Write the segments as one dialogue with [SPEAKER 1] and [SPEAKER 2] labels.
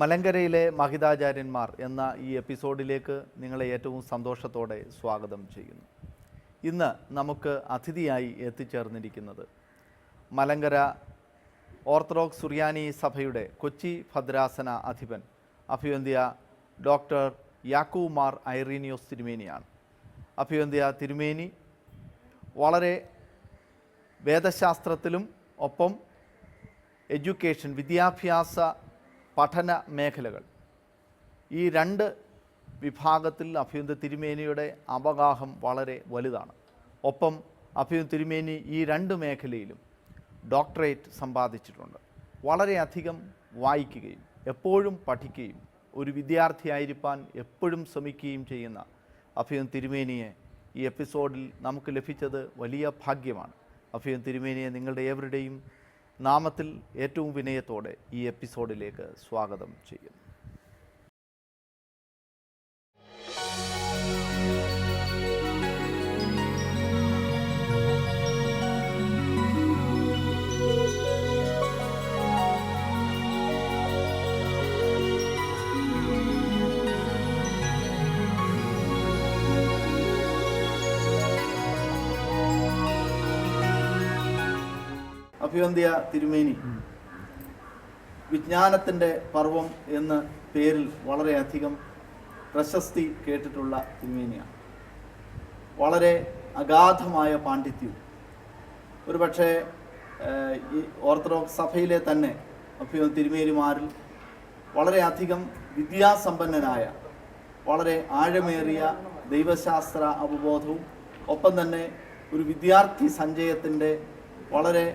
[SPEAKER 1] മലങ്കരയിലെ മഹിതാചാര്യന്മാർ എന്ന ഈ എപ്പിസോഡിലേക്ക് നിങ്ങളെ ഏറ്റവും സന്തോഷത്തോടെ സ്വാഗതം ചെയ്യുന്നു. ഇന്ന് നമുക്ക് അതിഥിയായി എത്തിച്ചേർന്നിരിക്കുന്നത് മലങ്കര ഓർത്തഡോക്സ് സുറിയാനി സഭയുടെ കൊച്ചി ഭദ്രാസന അധിപൻ അഭിവന്ദ്യ ഡോക്ടർ യാക്കൂബ് മാർ ഐറീനിയോസ് തിരുമേനിയാണ്. അഭിവന്ദ്യ തിരുമേനി വളരെ വേദശാസ്ത്രത്തിലും ഒപ്പം എഡ്യൂക്കേഷൻ വിദ്യാഭ്യാസ പഠന മേഖലകൾ ഈ രണ്ട് വിഭാഗത്തിൽ അഭിവന്ദ്യ തിരുമേനിയുടെ അവഗാഹം വളരെ വലുതാണ്. ഒപ്പം അഭിവന്ദ്യ തിരുമേനി ഈ രണ്ട് മേഖലയിലും ഡോക്ടറേറ്റ് സമ്പാദിച്ചിട്ടുണ്ട്. വളരെയധികം വായിക്കുകയും എപ്പോഴും പഠിക്കുകയും ഒരു വിദ്യാർത്ഥിയായിരിക്കാൻ എപ്പോഴും ശ്രമിക്കുകയും ചെയ്യുന്ന അഭിവന്ദ്യ തിരുമേനിയെ ഈ എപ്പിസോഡിൽ നമുക്ക് ലഭിച്ചത് വലിയ ഭാഗ്യമാണ്. അഭിവന്ദ്യ തിരുമേനിയെ നിങ്ങളുടെ ഏവരുടെയും നാമത്തിൽ ഏറ്റവും വിനയത്തോടെ ഈ എപ്പിസോഡിലേക്ക് സ്വാഗതം ചെയ്യുന്നു. അഭിവന്ദ്യ തിരുമേനി വിജ്ഞാനത്തിൻ്റെ പർവം എന്ന പേരിൽ വളരെയധികം പ്രശസ്തി കേട്ടിട്ടുള്ള തിരുമേനിയാണ്. വളരെ അഗാധമായ പാണ്ഡിത്യവും ഒരുപക്ഷെ ഈ ഓർത്തഡോക്സ് സഭയിലെ തന്നെ അഭിവന്ദ്യ തിരുമേനിമാരിൽ വളരെയധികം വിദ്യാസമ്പന്നനായ വളരെ ആഴമേറിയ ദൈവശാസ്ത്ര അവബോധവും ഒപ്പം തന്നെ ഒരു വിദ്യാർത്ഥി സഞ്ചയത്തിൻ്റെ വളരെ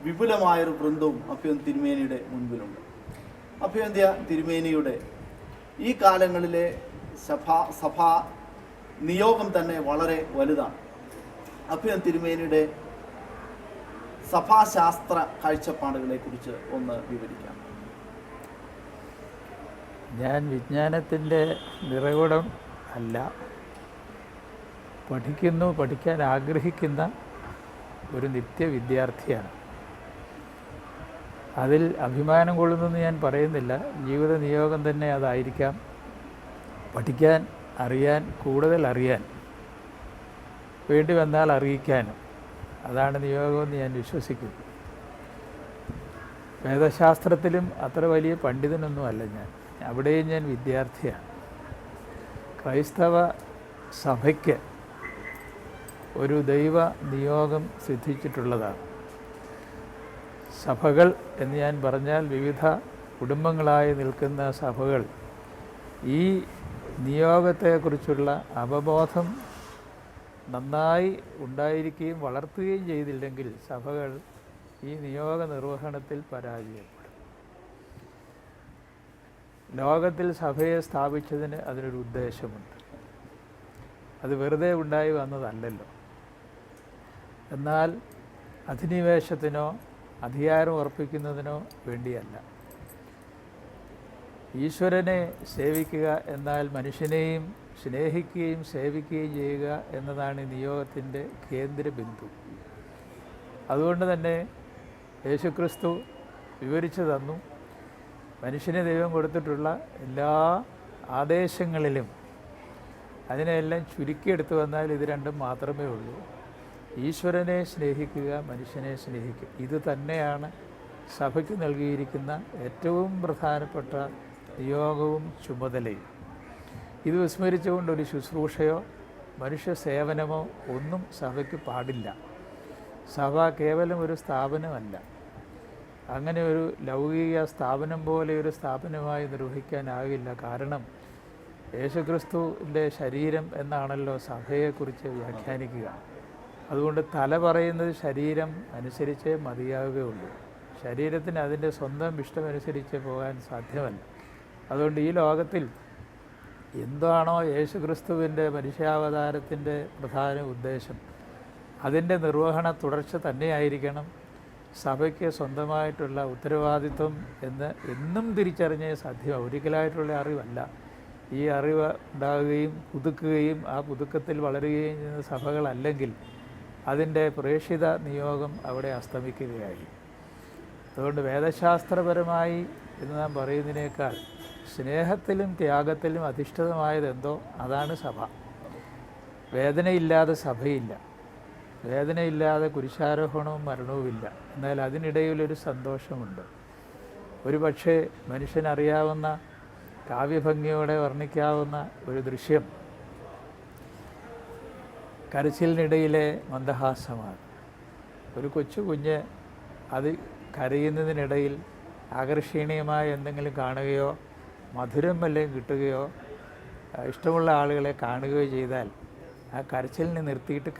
[SPEAKER 1] വിപുലമായൊരു വൃന്ദവും അഭിവന്ദ്യ തിരുമേനിയുടെ മുൻപിലുണ്ട്. അഭിവന്ദ്യ തിരുമേനിയുടെ ഈ കാലങ്ങളിലെ സഭാ നിയോഗം തന്നെ വളരെ വലുതാണ്. അഭിവന്ദ്യ തിരുമേനിയുടെ സഭാശാസ്ത്ര കാഴ്ചപ്പാടുകളെ കുറിച്ച് ഒന്ന് വിവരിക്കാം.
[SPEAKER 2] ഞാൻ വിജ്ഞാനത്തിൻ്റെ നിറകുടം അല്ല, പഠിക്കാൻ ആഗ്രഹിക്കുന്ന ഒരു നിത്യവിദ്യാർത്ഥിയാണ്. അതിൽ അഭിമാനം കൊള്ളുന്നെന്ന് ഞാൻ പറയുന്നില്ല. ജീവിത നിയോഗം തന്നെ അതായിരിക്കാം. പഠിക്കാൻ, അറിയാൻ, കൂടുതൽ അറിയാൻ, വേണ്ടി വന്നാൽ അറിയിക്കാനും അതാണ് നിയോഗമെന്ന് ഞാൻ വിശ്വസിക്കുന്നു. വേദശാസ്ത്രത്തിലും അത്ര വലിയ പണ്ഡിതനൊന്നും അല്ല ഞാൻ. അവിടെയും ഞാൻ വിദ്യാർത്ഥിയാണ്. ക്രൈസ്തവ സഭയ്ക്ക് ഒരു ദൈവ നിയോഗം സിദ്ധിച്ചിട്ടുള്ളതാണ്. സഭകൾ എന്ന് ഞാൻ പറഞ്ഞാൽ വിവിധ കുടുംബങ്ങളായി നിൽക്കുന്ന സഭകൾ ഈ നിയോഗത്തെക്കുറിച്ചുള്ള അവബോധം നന്നായി ഉണ്ടായിരിക്കുകയും വളർത്തുകയും ചെയ്തില്ലെങ്കിൽ സഭകൾ ഈ നിയോഗ നിർവഹണത്തിൽ പരാജയപ്പെടും. ലോകത്തിൽ സഭയെ സ്ഥാപിച്ചതിന് അതിനൊരു ഉദ്ദേശമുണ്ട്. അത് വെറുതെ ഉണ്ടായി വന്നതല്ലല്ലോ. എന്നാൽ അധിനിവേശത്തിനോ അധികാരം ഉറപ്പിക്കുന്നതിനോ വേണ്ടിയല്ല. ഈശ്വരനെ സേവിക്കുക എന്നാൽ മനുഷ്യനെയും സ്നേഹിക്കുകയും സേവിക്കുകയും ചെയ്യുക എന്നതാണ് ഈ നിയോഗത്തിൻ്റെ കേന്ദ്രബിന്ദു. അതുകൊണ്ട് തന്നെ യേശുക്രിസ്തു വിവരിച്ചു തന്നു, മനുഷ്യന് ദൈവം കൊടുത്തിട്ടുള്ള എല്ലാ ആദേശങ്ങളിലും അതിനെല്ലാം ചുരുക്കിയെടുത്തു വന്നാൽ ഇത് രണ്ടും മാത്രമേ ഉള്ളൂ. ഈശ്വരനെ സ്നേഹിക്കുക, മനുഷ്യനെ സ്നേഹിക്കുക. ഇത് തന്നെയാണ് സഭയ്ക്ക് നൽകിയിരിക്കുന്ന ഏറ്റവും പ്രധാനപ്പെട്ട നിയോഗവും ചുമതലയും. ഇത് വിസ്മരിച്ചുകൊണ്ട് ഒരു ശുശ്രൂഷയോ മനുഷ്യ സേവനമോ ഒന്നും സഭയ്ക്ക് പാടില്ല. സഭ കേവലം ഒരു സ്ഥാപനമല്ല. അങ്ങനെ ഒരു ലൗകിക സ്ഥാപനം പോലെ ഒരു സ്ഥാപനമായി നിർവഹിക്കാനാകില്ല. കാരണം യേശുക്രിസ്തുവിൻ്റെ ശരീരം എന്നാണല്ലോ സഭയെക്കുറിച്ച് വ്യാഖ്യാനിക്കുക. അതുകൊണ്ട് തല പറയുന്നത് ശരീരം അനുസരിച്ചേ മതിയാവുകയുള്ളൂ. ശരീരത്തിന് അതിൻ്റെ സ്വന്തം ഇഷ്ടമനുസരിച്ച് പോകാൻ സാധ്യമല്ല. അതുകൊണ്ട് ഈ ലോകത്തിൽ എന്താണോ യേശുക്രിസ്തുവിൻ്റെ മനുഷ്യാവതാരത്തിൻ്റെ പ്രധാന ഉദ്ദേശം, അതിൻ്റെ നിർവഹണ തുടർച്ച തന്നെയായിരിക്കണം സഭയ്ക്ക് സ്വന്തമായിട്ടുള്ള ഉത്തരവാദിത്വം എന്ന് എന്നും തിരിച്ചറിഞ്ഞേ സാധ്യമാവും. ഒരിക്കലായിട്ടുള്ള അറിവല്ല. ഈ അറിവ് ഉണ്ടാകുകയും പുതുക്കുകയും ആ പുതുക്കത്തിൽ വളരുകയും ചെയ്യുന്ന സഭകളല്ലെങ്കിൽ അതിൻ്റെ പ്രേക്ഷിത നിയോഗം അവിടെ അസ്തമിക്കുകയായി. അതുകൊണ്ട് വേദശാസ്ത്രപരമായി എന്ന് നാം പറയുന്നതിനേക്കാൾ സ്നേഹത്തിലും ത്യാഗത്തിലും അധിഷ്ഠിതമായതെന്തോ അതാണ് സഭ. വേദനയില്ലാതെ സഭയില്ല, വേദനയില്ലാതെ കുരിശാരോഹണവും മരണവുമില്ല. എന്നാൽ അതിനിടയിലൊരു സന്തോഷമുണ്ട്. ഒരു പക്ഷേ മനുഷ്യനറിയാവുന്ന, കാവ്യഭംഗിയോടെ വർണ്ണിക്കാവുന്ന ഒരു ദൃശ്യം കരച്ചിലിനിടയിലെ മന്ദഹാസമാണ്. ഒരു കൊച്ചു കുഞ്ഞ് അത് കരയുന്നതിനിടയിൽ ആകർഷണീയമായ എന്തെങ്കിലും കാണുകയോ മധുരം വല്ലതും കിട്ടുകയോ ഇഷ്ടമുള്ള ആളുകളെ കാണുകയോ ചെയ്താൽ ആ കരച്ചിലിനെ നിർത്തിയിട്ട്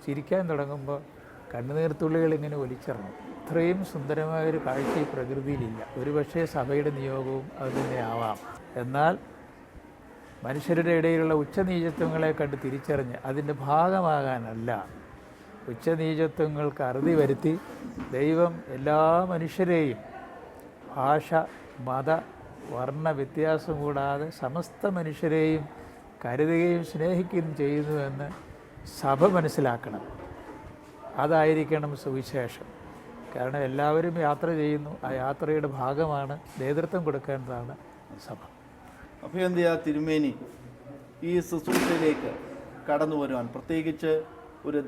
[SPEAKER 2] ചിരിക്കാൻ തുടങ്ങുമ്പോൾ കണ്ണുനീർത്തുള്ളികൾ ഇങ്ങനെ ഒലിച്ചിറങ്ങും. ഇത്രയും സുന്ദരമായൊരു കാഴ്ച ഈ പ്രകൃതിയിലില്ല. ഒരുപക്ഷേ സഭയുടെ നിയോഗവും അതുതന്നെ ആവാം. എന്നാൽ മനുഷ്യരുടെ ഇടയിലുള്ള ഉച്ചനീചത്വങ്ങളെ കണ്ട് തിരിച്ചറിഞ്ഞ് അതിൻ്റെ ഭാഗമാകാനല്ല, ഉച്ചനീചത്വങ്ങൾക്ക് അറുതി വരുത്തി ദൈവം എല്ലാ മനുഷ്യരെയും ഭാഷ, മത, വർണ്ണ വ്യത്യാസം കൂടാതെ സമസ്ത മനുഷ്യരെയും കരുതുകയും സ്നേഹിക്കുകയും ചെയ്യുന്നുവെന്ന് സഭ മനസ്സിലാക്കണം. അതായിരിക്കണം സുവിശേഷം. കാരണം എല്ലാവരും യാത്ര ചെയ്യുന്നു, ആ യാത്രയുടെ ഭാഗമാണ്, നേതൃത്വം കൊടുക്കേണ്ടതാണ് സഭ.
[SPEAKER 1] അഭയന്തിയ തിരുമേനി ഈ ശുശ്രൂഷയിലേക്ക് കടന്നു വരുവാൻ, പ്രത്യേകിച്ച് ഒരു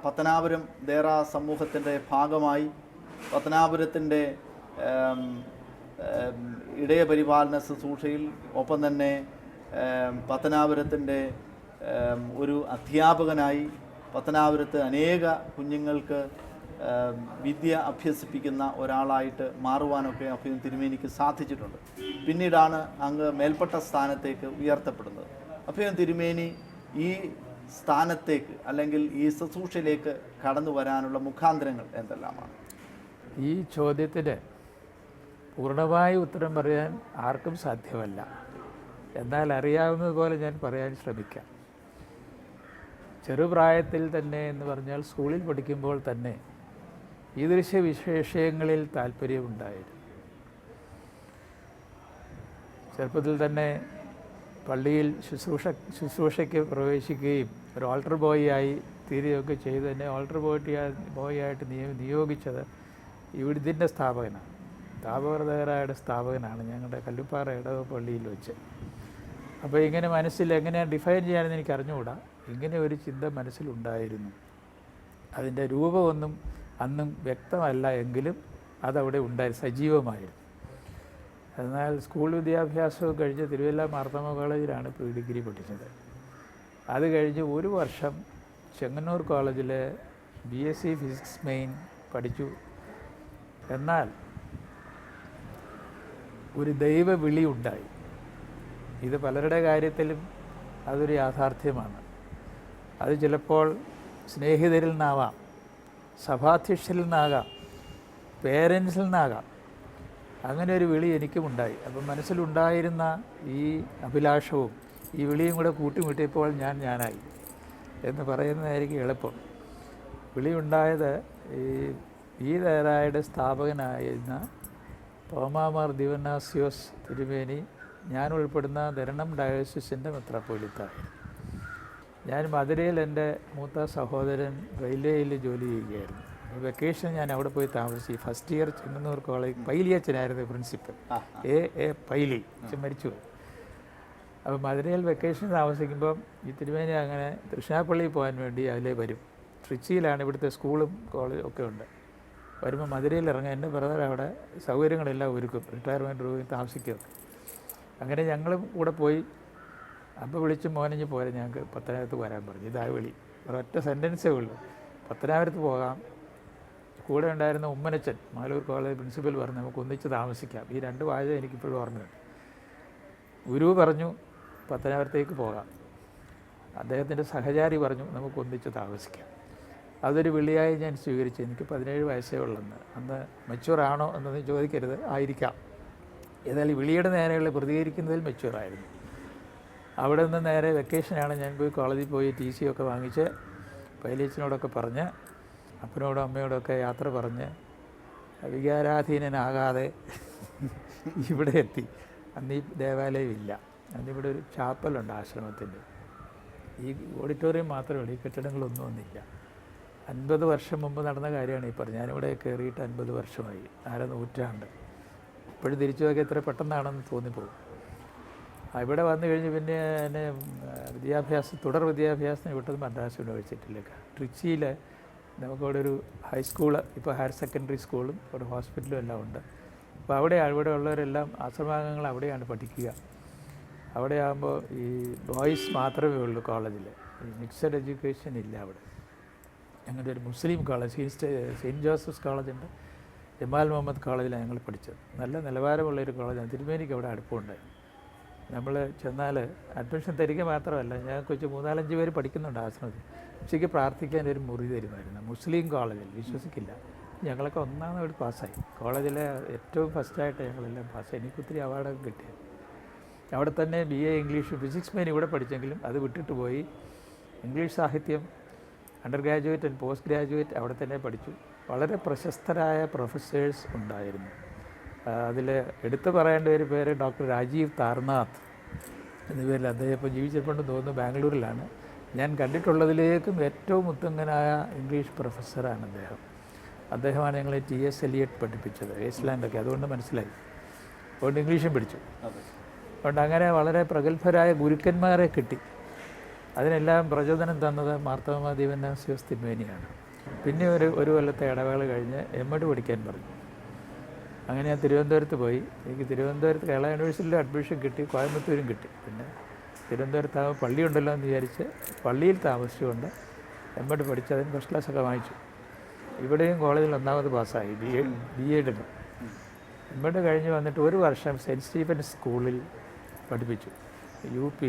[SPEAKER 1] പത്തനാപുരം ദേറ സമൂഹത്തിൻ്റെ ഭാഗമായി പത്തനാപുരത്തിൻ്റെ ഇടയപരിപാലന ശുശ്രൂഷയിൽ, ഒപ്പം തന്നെ പത്തനാപുരത്തിൻ്റെ ഒരു അധ്യാപകനായി പത്തനാപുരത്ത് അനേക കുഞ്ഞുങ്ങൾക്ക് വിദ്യ അഭ്യസിപ്പിക്കുന്ന ഒരാളായിട്ട് മാറുവാനൊക്കെ അഭയം തിരുമേനിക്ക് സാധിച്ചിട്ടുണ്ട്. പിന്നീടാണ് അങ്ങ് മേൽപ്പെട്ട സ്ഥാനത്തേക്ക് ഉയർത്തപ്പെടുന്നത്. അഭയം തിരുമേനി ഈ സ്ഥാനത്തേക്ക് അല്ലെങ്കിൽ ഈ ശുശ്രൂഷയിലേക്ക് കടന്നു വരാനുള്ള മുഖാന്തരങ്ങൾ എന്തെല്ലാമാണ്?
[SPEAKER 2] ഈ ചോദ്യത്തിന് പൂർണ്ണമായ ഉത്തരം പറയാൻ ആർക്കും സാധ്യമല്ല. എന്നാൽ അറിയാവുന്നതുപോലെ ഞാൻ പറയാൻ ശ്രമിക്കാം. ചെറുപ്രായത്തിൽ തന്നെ എന്ന് പറഞ്ഞാൽ സ്കൂളിൽ പഠിക്കുമ്പോൾ തന്നെ ഈ വിഷയങ്ങളിൽ താല്പര്യമുണ്ടായിരുന്നു. ചെറുപ്പത്തിൽ തന്നെ പള്ളിയിൽ ശുശ്രൂഷയ്ക്ക് പ്രവേശിക്കുകയും ഒരു ഓൾട്ടർ ബോയിയായി തീരുകയൊക്കെ ചെയ്ത് തന്നെ ഓൾട്ടർ ബോയിയായിട്ട് നിയോഗിച്ചത് ഇതിൻ്റെ സ്ഥാപകനാണ്, താപകൃതകരായുടെ സ്ഥാപകനാണ് ഞങ്ങളുടെ കല്ലുപ്പാറ ഇടവ പള്ളിയിൽ വെച്ച്. അപ്പോൾ ഇങ്ങനെ മനസ്സിൽ എങ്ങനെ ഡിഫൈൻ ചെയ്യാനെന്ന് എനിക്ക് അറിഞ്ഞുകൂടാ, ഇങ്ങനെ ഒരു ചിന്ത മനസ്സിലുണ്ടായിരുന്നു. അതിൻ്റെ രൂപമൊന്നും അന്നും വ്യക്തമല്ല എങ്കിലും അതവിടെ ഉണ്ടായിരുന്നു, സജീവമായിരുന്നു. എന്നാൽ സ്കൂൾ വിദ്യാഭ്യാസവും കഴിഞ്ഞ് തിരുവല്ല മാർത്തോമ കോളേജിലാണ് പ്രീ ഡിഗ്രി പഠിച്ചത്. അത് കഴിഞ്ഞ് ഒരു വർഷം ചെങ്ങന്നൂർ കോളേജിൽ BSc ഫിസിക്സ് മെയിൻ പഠിച്ചു. എന്നാൽ ഒരു ദൈവവിളി ഉണ്ടായി. ഇത് പലരുടെ കാര്യത്തിലും അതൊരു യാഥാർത്ഥ്യമാണ്. അത് ചിലപ്പോൾ സ്നേഹിതരിൽ നിന്നാവാം, സഭാധ്യക്ഷരിൽ നിന്നാകാം, പേരൻസിൽ നിന്നാകാം. അങ്ങനെ ഒരു വിളി എനിക്കുമുണ്ടായി. അപ്പം മനസ്സിലുണ്ടായിരുന്ന ഈ അഭിലാഷവും ഈ വിളിയും കൂടെ കൂട്ടിമുട്ടിയപ്പോൾ ഞാനായി എന്ന് പറയുന്നതായിരിക്കും എളുപ്പം. വിളിയുണ്ടായത് ഈ ദേറായുടെ സ്ഥാപകനായിരുന്ന തോമാമാർ ദിവന്നാസ്യോസ് തിരുമേനി ഞാൻ ഉൾപ്പെടുന്ന ധരണം ഡയോസിസിൻ്റെ മെത്രാപ്പോലീത്തായിരുന്നു. ഞാൻ മധുരയിൽ എൻ്റെ മൂത്ത സഹോദരൻ റെയിൽവേയിൽ ജോലി ചെയ്യുകയായിരുന്നു. വെക്കേഷൻ ഞാൻ അവിടെ പോയി താമസിച്ചു. First year Chengannur college Paily അച്ഛനായിരുന്നു പ്രിൻസിപ്പൽ, എ പൈലി അച്ഛൻ മരിച്ചുപോയി. അപ്പോൾ മധുരയിൽ വെക്കേഷൻ താമസിക്കുമ്പം ഈ തിരുമേനി അങ്ങനെ തൃശ്ശാപ്പള്ളിയിൽ പോകാൻ വേണ്ടി അതിലേ വരും. ട്രിച്ചിയിലാണ് ഇവിടുത്തെ സ്കൂളും കോളേജും ഒക്കെ ഉണ്ട്. വരുമ്പോൾ മധുരയിൽ ഇറങ്ങാൻ എൻ്റെ ബ്രദർ അവിടെ സൗകര്യങ്ങളെല്ലാം ഒരുക്കും, റിട്ടയർമെൻറ്റ് റൂമിൽ താമസിക്കുകയൊക്കെ. അങ്ങനെ ഞങ്ങളും കൂടെ പോയി. അപ്പോൾ വിളിച്ച് മോനഞ്ഞ് പോരെ, ഞങ്ങൾക്ക് പത്തനാപുരത്ത് വരാൻ പറഞ്ഞു. ഇതാ വിളി, ഒരൊറ്റ സെൻറ്റൻസേ ഉള്ളൂ, പത്തനാപുരത്ത് പോകാം. കൂടെ ഉണ്ടായിരുന്ന ഉമ്മനച്ചൻ മാലൂർ കോളേജ് പ്രിൻസിപ്പൽ പറഞ്ഞു നമുക്ക് ഒന്നിച്ച് താമസിക്കാം. ഈ രണ്ട് വാചകം എനിക്കിപ്പോഴും ഓർമ്മയുണ്ട്. ഗുരു പറഞ്ഞു പത്തനാപുരത്തേക്ക് പോകാം. അദ്ദേഹത്തിൻ്റെ സഹചാരി പറഞ്ഞു നമുക്ക് ഒന്നിച്ച് താമസിക്കാം. അതൊരു വിളിയായി ഞാൻ സ്വീകരിച്ചു. എനിക്ക് 17 വയസ്സേ ഉള്ളെന്ന്. അന്ന് മെച്യൂറാണോ എന്നൊന്നും ചോദിക്കരുത്, ആയിരിക്കാം. ഏതായാലും വിളിയുടെ നേരെയുള്ള പ്രതികരിക്കുന്നതിൽ മെച്യൂറായിരുന്നു. അവിടെ നിന്ന് നേരെ വെക്കേഷനാണ്. ഞാൻ പോയി കോളേജിൽ പോയി TC ഒക്കെ വാങ്ങിച്ച് പൈലിയച്ചനോടൊക്കെ പറഞ്ഞ് അപ്പനോടും അമ്മയോടൊക്കെ യാത്ര പറഞ്ഞ് വികാരാധീനനാകാതെ ഇവിടെ എത്തി. അന്ന് ഈ ദേവാലയം ഇല്ല, അന്നിവിടെ ഒരു ചാപ്പലുണ്ട് ആശ്രമത്തിൻ്റെ. ഈ ഓഡിറ്റോറിയം മാത്രമേ ഉള്ളൂ, ഈ കെട്ടിടങ്ങളൊന്നും ഒന്നില്ല. 50 വർഷം മുമ്പ് നടന്ന കാര്യമാണ് ഈ പറഞ്ഞത്. ഞാനിവിടെ കയറിയിട്ട് 50 വർഷമായി, 1/2 നൂറ്റാണ്ട്. ഇപ്പോഴും തിരിച്ചു നോക്കി എത്ര പെട്ടെന്നാണെന്ന് തോന്നിപ്പോകും. ഇവിടെ വന്നു കഴിഞ്ഞ് പിന്നെ എന്നെ തുടർ വിദ്യാഭ്യാസത്തിന് വിട്ടത് മദ്രാസ് യൂണിവേഴ്സിറ്റിയിലേക്കാണ്. ട്രിച്ചിയിൽ നമുക്കവിടെ ഒരു ഹൈസ്കൂള്, ഇപ്പോൾ ഹയർ സെക്കൻഡറി സ്കൂളും ഒരു ഹോസ്പിറ്റലും എല്ലാം ഉണ്ട്. അപ്പോൾ അവിടെ ഉള്ളവരെല്ലാം ആശ്രമാംഗങ്ങൾ അവിടെയാണ് പഠിക്കുക. അവിടെ ആകുമ്പോൾ ഈ ബോയ്സ് മാത്രമേ ഉള്ളൂ കോളേജിൽ, മിക്സഡ് എഡ്യൂക്കേഷൻ ഇല്ല അവിടെ. ഞങ്ങളുടെ ഒരു മുസ്ലിം കോളേജ് സെയിൻറ്റ് ജോസഫ്സ് കോളേജുണ്ട്, ജമാൽ മുഹമ്മദ് കോളേജിലാണ് ഞങ്ങൾ പഠിച്ചത്. നല്ല നിലവാരമുള്ളൊരു കോളേജാണ്. തിരുമേനിക്ക് അവിടെ അടുപ്പമുണ്ടായിരുന്നു. നമ്മൾ ചെന്നാൽ അഡ്മിഷൻ തരിക മാത്രമല്ല, ഞങ്ങൾക്ക് വെച്ച് 3-4-5 പേര് പഠിക്കുന്നുണ്ട് ആശ്രമത്തിൽ. ഉച്ചയ്ക്ക് പ്രാർത്ഥിക്കാൻ ഒരു മുറി തരുമായിരുന്നു. മുസ്ലിം കോളേജിൽ വിശ്വസിക്കില്ല. ഞങ്ങളൊക്കെ ഒന്നാമത് പാസ്സായി. കോളേജിലെ ഏറ്റവും ഫസ്റ്റായിട്ട് ഞങ്ങളെല്ലാം പാസ്സായി. എനിക്ക് ഒത്തിരി അവാർഡൊക്കെ കിട്ടിയത്. അവിടെ തന്നെ BA ഇംഗ്ലീഷ് ഫിസിക്സ് മെയിൻ ഇവിടെ പഠിച്ചെങ്കിലും അത് വിട്ടിട്ട് പോയി ഇംഗ്ലീഷ് സാഹിത്യം under graduate and post graduate അവിടെ തന്നെ പഠിച്ചു. വളരെ പ്രശസ്തരായ പ്രൊഫസേഴ്സ് ഉണ്ടായിരുന്നു. അതിൽ എടുത്തു പറയേണ്ട ഒരു പേര് ഡോക്ടർ രാജീവ് താർനാഥ് എന്ന പേരിൽ. അദ്ദേഹം ഇപ്പോൾ ജീവിച്ചിരിപ്പുണ്ടെന്ന് തോന്നുന്നു ബാംഗ്ലൂരിലാണ്. ഞാൻ കണ്ടിട്ടുള്ളതിലേക്കും ഏറ്റവും ഉത്തമനായ ഇംഗ്ലീഷ് പ്രൊഫസറാണ് അദ്ദേഹമാണ് ഞങ്ങളെ TS എലിയട്ട് പഠിപ്പിച്ചത്, ഐസ്ലാൻഡൊക്കെ. അതുകൊണ്ട് മനസ്സിലായി. അതുകൊണ്ട് ഇംഗ്ലീഷും പഠിച്ചു. അതുകൊണ്ട് അങ്ങനെ വളരെ പ്രഗത്ഭരായ ഗുരുക്കന്മാരെ കിട്ടി. അതിനെല്ലാം പ്രചോദനം തന്നത് മാർത്തോമാ ദീവന്നാസ്യോസ് തിരുമേനിയാണ്. പിന്നെ ഒരു കൊല്ലത്തെ ഇടവേള കഴിഞ്ഞ് MD പഠിക്കാൻ പറഞ്ഞു. അങ്ങനെ ഞാൻ തിരുവനന്തപുരത്ത് പോയി. എനിക്ക് തിരുവനന്തപുരത്ത് കേരള യൂണിവേഴ്സിറ്റിയിൽ അഡ്മിഷൻ കിട്ടി, കോയമ്പത്തൂരും കിട്ടി. പിന്നെ തിരുവനന്തപുരത്ത് പള്ളിയുണ്ടല്ലോ എന്ന് വിചാരിച്ച് പള്ളിയിൽ താമസിച്ചുകൊണ്ട് MD പഠിച്ച് അതിന് ഫസ്റ്റ് ക്ലാസ്സൊക്കെ വാങ്ങിച്ചു. ഇവിടെയും കോളേജിൽ ഒന്നാമത് പാസ്സായി, BEd. MD കഴിഞ്ഞ് വന്നിട്ട് ഒരു വർഷം സെൻറ്റ് സ്റ്റീഫൻസ് സ്കൂളിൽ പഠിപ്പിച്ചു, UP.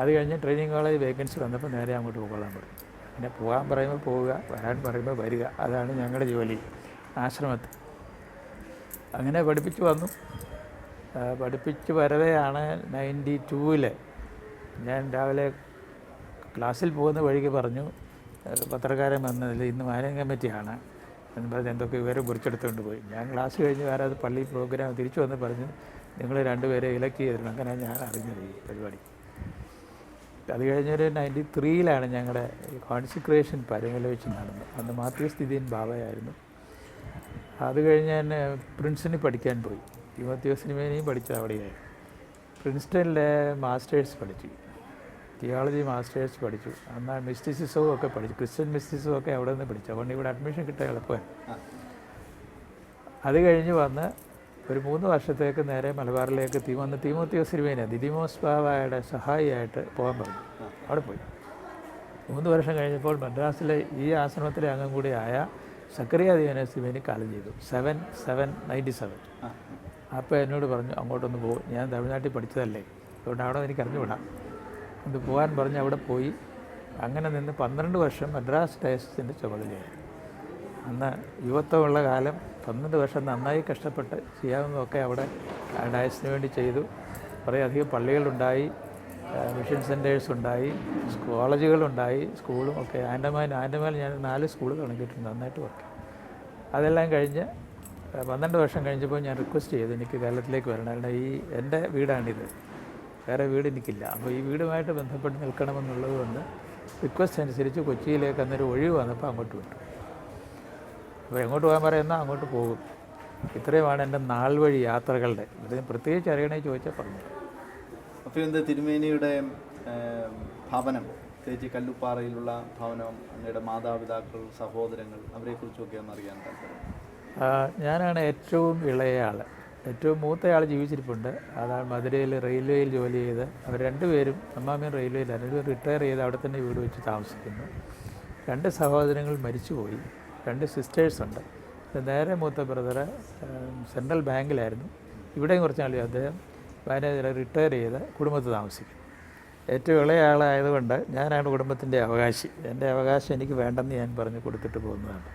[SPEAKER 2] അത് കഴിഞ്ഞ് ട്രെയിനിങ് കോളേജ് വേക്കൻസി വന്നപ്പോൾ നേരെ അങ്ങോട്ട് പോകാൻ പറഞ്ഞു. പിന്നെ പോകാൻ പറയുമ്പോൾ പോവുക, വരാൻ പറയുമ്പോൾ വരിക. അതാണ് ഞങ്ങളുടെ ജോലി ആശ്രമത്തിൽ. അങ്ങനെ പഠിപ്പിച്ച് വന്നു. പഠിപ്പിച്ച് വരവെയാണ് 92-ൽ ഞാൻ രാവിലെ ക്ലാസ്സിൽ പോകുന്ന വഴിക്ക് പറഞ്ഞു, പത്രക്കാരൻ വന്നതിൽ ഇന്ന് മാനേജിംഗ് കമ്മിറ്റിയാണ് എന്ന് പറഞ്ഞ് എന്തൊക്കെ വിവരം കുറിച്ചെടുത്തുകൊണ്ട് പോയി. ഞാൻ ക്ലാസ് കഴിഞ്ഞ് വേറെ അത് പള്ളി പ്രോഗ്രാം തിരിച്ചു വന്ന് പറഞ്ഞു, നിങ്ങൾ 2 പേരെ ഇലക്ട് ചെയ്തിരുന്നു. അങ്ങനെ ഞാൻ അറിഞ്ഞത് ഈ പരിപാടി. അത് കഴിഞ്ഞൊരു 93-ലാണ് ഞങ്ങളുടെ കോൺസിക്രേഷൻ പരമല വെച്ച് നടന്നു. അന്ന് മാത്യൂസ് തിദിയൻ ബാബയായിരുന്നു. അത് കഴിഞ്ഞ് ഞാൻ പ്രിൻസിന് പഠിക്കാൻ പോയി. തിമോത്തിയോസ് തിരുമേനിയും പഠിച്ചത് അവിടെയായിരുന്നു. പ്രിൻസ്റ്റണിലെ മാസ്റ്റേഴ്സ് പഠിച്ചു, തിയോളജി മാസ്റ്റേഴ്സ് പഠിച്ചു. എന്നാൽ മിസ്റ്റിസിസവും ഒക്കെ പഠിച്ചു, ക്രിസ്ത്യൻ മിസ്റ്റിസിസവും ഒക്കെ അവിടെ നിന്ന് പഠിച്ചു. അതുകൊണ്ട് ഇവിടെ അഡ്മിഷൻ കിട്ടാൻ എളുപ്പമാണ്. അത് കഴിഞ്ഞ് വന്ന് ഒരു 3 വർഷത്തേക്ക് നേരെ മലബാറിലേക്ക് തിമോത്തിയോസ് തിരുമേനി ദിദിമോസ് ബാവയുടെ സഹായിയായിട്ട് പോകാൻ പറഞ്ഞു. അവിടെ പോയി 3 വർഷം കഴിഞ്ഞപ്പോൾ മദ്രാസിലെ ഈ ആശ്രമത്തിലെ അംഗം കൂടിയായ സക്കറിയ ദിയോനോസ് തിരുമേനി കാലം ചെയ്തു. 97. അപ്പോൾ എന്നോട് പറഞ്ഞു, അങ്ങോട്ടൊന്ന് പോകും, ഞാൻ തമിഴ്നാട്ടിൽ പഠിച്ചതല്ലേ, അതുകൊണ്ട് അവിടെ എനിക്ക് അറിഞ്ഞുവിടാം, അത് പോകാൻ പറഞ്ഞ് അവിടെ പോയി. അങ്ങനെ നിന്ന് 12 വർഷം മദ്രാസ് ഡയസിൻ്റെ ചുമതലയായി. അന്ന് യുവത്വമുള്ള കാലം 12 വർഷം നന്നായി കഷ്ടപ്പെട്ട് ചെയ്യാവുന്നതൊക്കെ അവിടെ ഡയസിന് വേണ്ടി ചെയ്തു. കുറേയധികം പള്ളികളുണ്ടായി, മിഷൻ സെൻറ്റേഴ്സ് ഉണ്ടായി, കോളേജുകളുണ്ടായി, സ്കൂളും ഒക്കെ. ആൻഡമാൻ ഞാൻ 4 സ്കൂൾ തുടങ്ങിയിട്ടുണ്ട്, നന്നായിട്ട് വർക്ക്. അതെല്ലാം കഴിഞ്ഞ് 12 വർഷം കഴിഞ്ഞപ്പോൾ ഞാൻ റിക്വസ്റ്റ് ചെയ്തു, എനിക്ക് കേരളത്തിലേക്ക് വരണം. കാരണം എൻ്റെ വീടാണിത്, വേറെ വീട് എനിക്കില്ല. അപ്പോൾ ഈ വീടുമായിട്ട് ബന്ധപ്പെട്ട് നിൽക്കണമെന്നുള്ളത് കൊണ്ട് റിക്വസ്റ്റ് അനുസരിച്ച് കൊച്ചിയിലേക്ക് അന്നൊരു ഒഴിവ് വന്നപ്പോൾ അങ്ങോട്ട് വിട്ടു. അപ്പോൾ എങ്ങോട്ട് പോകാൻ പറയുന്നാൽ അങ്ങോട്ട് പോകും. ഇത്രയുമാണ് എൻ്റെ നാൾ വഴി യാത്രകളുടെ. ഇതിന് പ്രത്യേകിച്ച് അറിയണേ ചോദിച്ചാൽ പറഞ്ഞു.
[SPEAKER 1] അപ്പോൾ എന്ത് തിരുമേനിയുടെ ഭവനം, പ്രത്യേകിച്ച് കല്ലുപ്പാറയിലുള്ള ഭവനം, അങ്ങയുടെ മാതാപിതാക്കൾ, സഹോദരങ്ങൾ, അവരെക്കുറിച്ചൊക്കെ ഒന്ന് അറിയാൻ താല്പര്യം.
[SPEAKER 2] ഞാനാണ് ഏറ്റവും ഇളയ ആൾ. ഏറ്റവും മൂത്തയാൾ ജീവിച്ചിരിപ്പുണ്ട്. അതാണ് മധുരയിൽ റെയിൽവേയിൽ ജോലി ചെയ്ത്. അവർ 2 പേരും അമ്മാമ്മയും റെയിൽവേയിലാണ്. 2 റിട്ടയർ ചെയ്ത് അവിടെ തന്നെ വീട് വെച്ച് താമസിക്കുന്നു. 2 സഹോദരങ്ങൾ മരിച്ചുപോയി. 2 സിസ്റ്റേഴ്സുണ്ട്. നേരെ മൂത്ത ബ്രദർ സെൻട്രൽ ബാങ്കിലായിരുന്നു. ഇവിടെയും കുറച്ച് നാൾ അദ്ദേഹം മാനേജർ റിട്ടയർ ചെയ്ത് കുടുംബത്തിൽ താമസിക്കും. ഏറ്റവും ഇളയ ആളായതുകൊണ്ട് ഞാനാണ് കുടുംബത്തിൻ്റെ അവകാശി. എൻ്റെ അവകാശം എനിക്ക് വേണ്ടെന്ന് ഞാൻ പറഞ്ഞ് കൊടുത്തിട്ട് പോകുന്നതാണ്.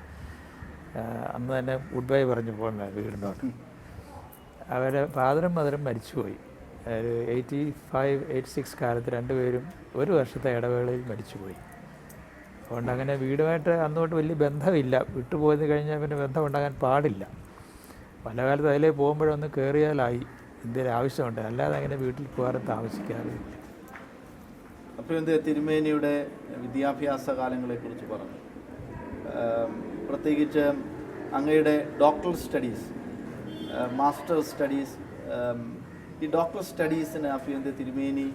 [SPEAKER 2] അന്ന് തന്നെ ഗുഡ് ബൈ പറഞ്ഞ് പോകുന്നതാണ് വീടിനോട്. അവരെ ഫാദറും മദറും മരിച്ചുപോയി. 85-86 കാലത്ത് 2 പേരും 1 വർഷത്തെ ഇടവേളയിൽ മരിച്ചുപോയി. അതുകൊണ്ട് അങ്ങനെ വീടുമായിട്ട് അന്നോട്ട് വലിയ ബന്ധമില്ല. വിട്ടുപോയി കഴിഞ്ഞാൽ പിന്നെ ബന്ധം ഉണ്ടാകാൻ പാടില്ല. പല കാലത്ത് അതിലേ പോകുമ്പോഴൊന്ന് കയറിയാലായി, എന്തെങ്കിലും ആവശ്യമുണ്ട്, അല്ലാതെ അങ്ങനെ വീട്ടിൽ പോകാറും താമസിക്കാറില്ല.
[SPEAKER 1] അപ്പോൾ എന്ത് തിരുമേനിയുടെ വിദ്യാഭ്യാസ കാലങ്ങളെക്കുറിച്ച് പറഞ്ഞു, പ്രത്യേകിച്ച് അങ്ങയുടെ ഡോക്ടറൽ സ്റ്റഡീസ്, മാസ്റ്റർ സ്റ്റഡീസ് ഈ ഡോക്ടർ സ്റ്റഡീസിന് അഭിയന്ത തിരുമേനി